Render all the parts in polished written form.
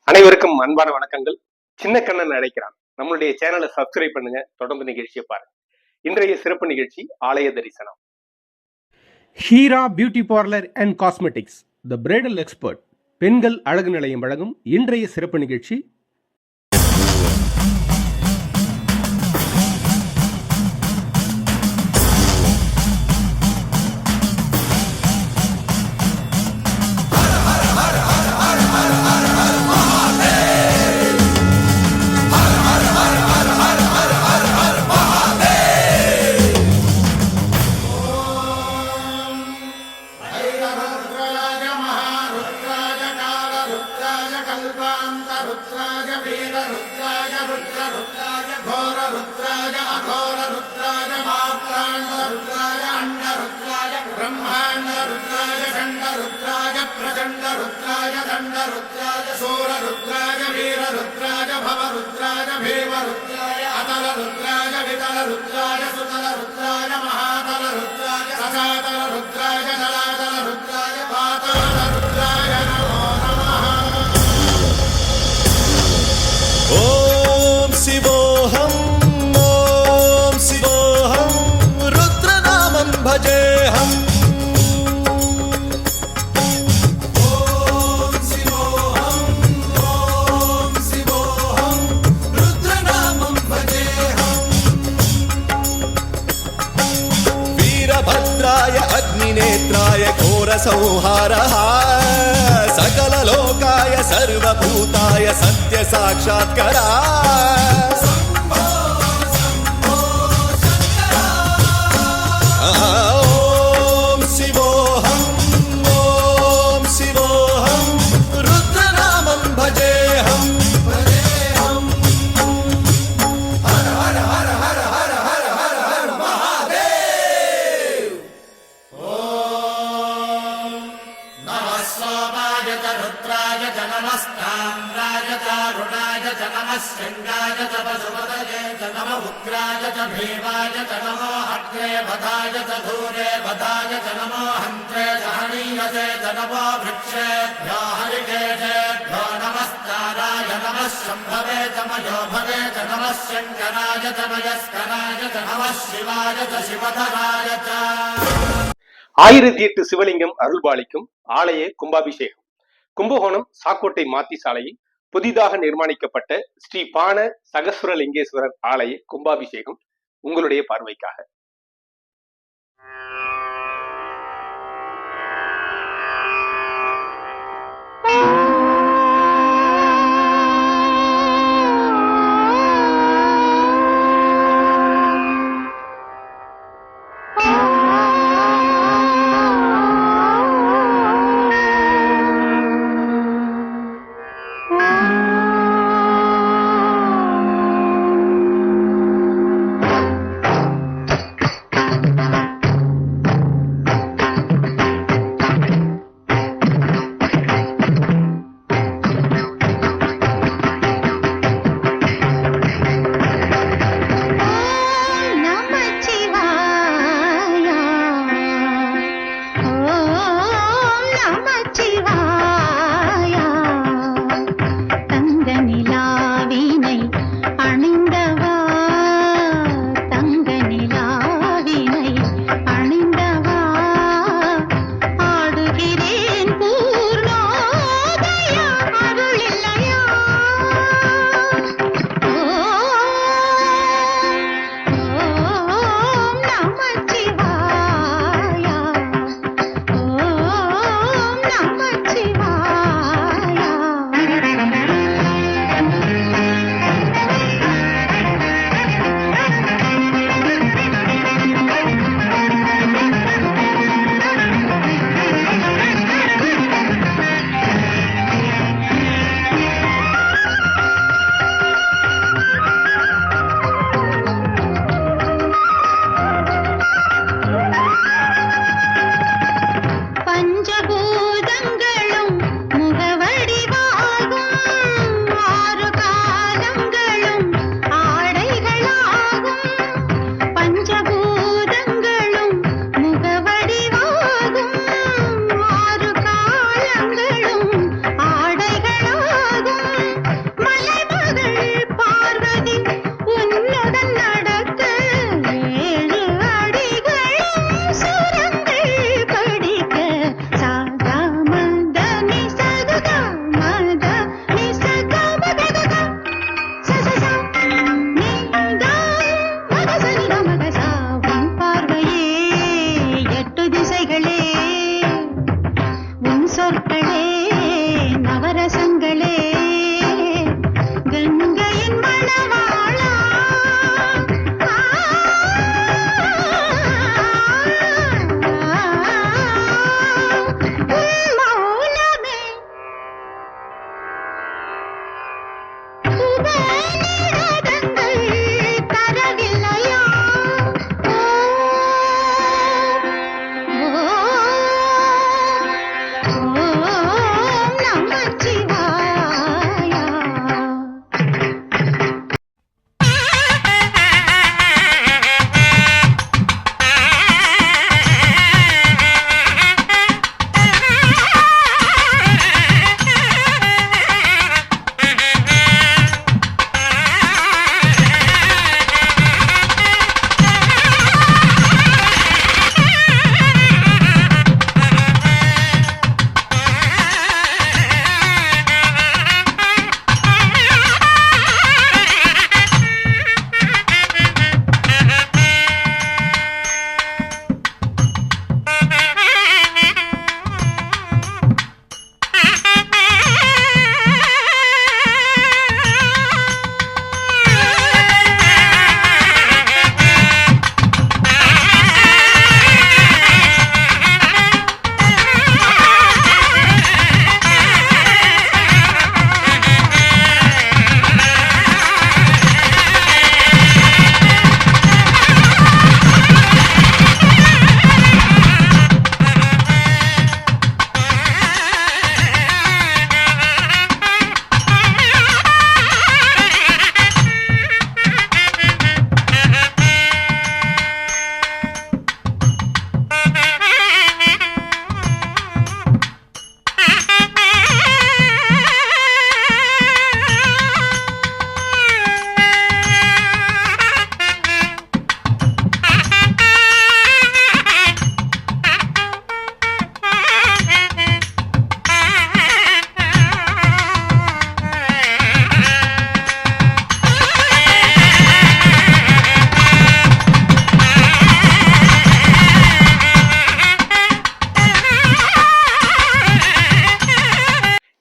அனைவருக்கும் அன்பான வணக்கங்கள். சின்ன கண்ணன் அழைக்கிறான். நம்மளுடைய சேனலை சப்ஸ்கிரைப் பண்ணுங்க, தொடர்ந்து நிகழ்ச்சியை பாருங்க. இன்றைய சிறப்பு நிகழ்ச்சி ஆலய தரிசனம். Heera beauty parlour and cosmetics, the bridal expert, பெண்கள் அழகு நிலையம் வழங்கும் இன்றைய சிறப்பு நிகழ்ச்சி. नेत्राय घोर संहारः सकल लोकाय सर्वभूताय सत्य साक्षात्करा ओम शिवोऽहम् ओम शिवोऽहम् रुद्रनामं भजेऽहम् हर हर हर हर हर हर हर हर महादेव। रुद्राय च नमस्ताम्राय च रुणाय च नमः शृङ्गाय च पशुपतये च नमः उग्राय च भीमाय च नमो अग्रे वधाय च धूरे वधाय च नमो हन्त्रे च हनीयसे च नमो वृक्षेभ्यो हरिकेशेभ्यो नमस्काराय नमः शम्भवे च मयोभवे च नमः शङ्कराय च मयस्कराय च नमः शिवाय च शिवधराय च। 1008 சிவலிங்கம் அருள்பாலிக்கும் ஆலய கும்பாபிஷேகம். கும்பகோணம் சாக்கோட்டை மாத்தி சாலையில் புதிதாக நிர்மாணிக்கப்பட்ட ஸ்ரீ பான சகஸ்வரலிங்கேஸ்வரர் ஆலய கும்பாபிஷேகம் உங்களுடைய பார்வைக்காக.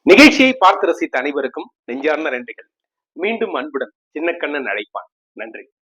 நிகழ்ச்சியை பார்த்து ரசித்த அனைவருக்கும் நெஞ்சார்ந்த நன்றிகள். மீண்டும் அன்புடன் சின்னக்கண்ணன் அழைப்பான். நன்றி.